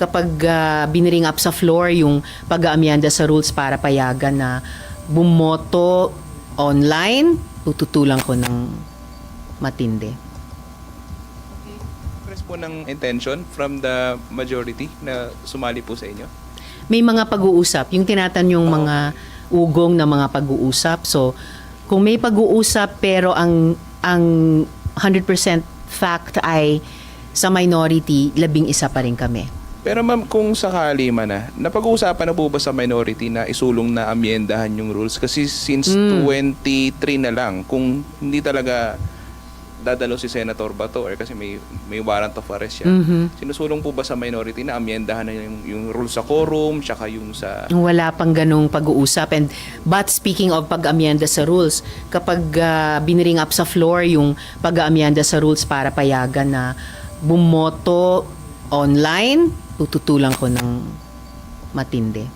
kapag biniring up sa floor yung pag-aamyenda sa rules para payagan na bumoto online, tututulan ko ng matindi. Express po ng intention from the majority na sumali po sa inyo? May mga pag-uusap, yung tinatanyong mga ugong na mga pag-uusap. So, kung may pag-uusap pero ang 100% fact ay sa minority, 11 pa rin kami. Pero ma'am, kung sakali man napag-uusapan na po ba sa minority na isulong na amyendahan yung rules? Kasi since 23 na lang, kung hindi talaga dadalo si Senator Bato or kasi may warrant of arrest siya, sinusulong po ba sa minority na amyendahan na yung rules sa quorum, tsaka yung sa... Wala pang ganong pag-uusap. But speaking of pag-amyenda sa rules, kapag biniring up sa floor yung pag-amyenda sa rules para payagan na bumoto online, tututulan ko ng matindi.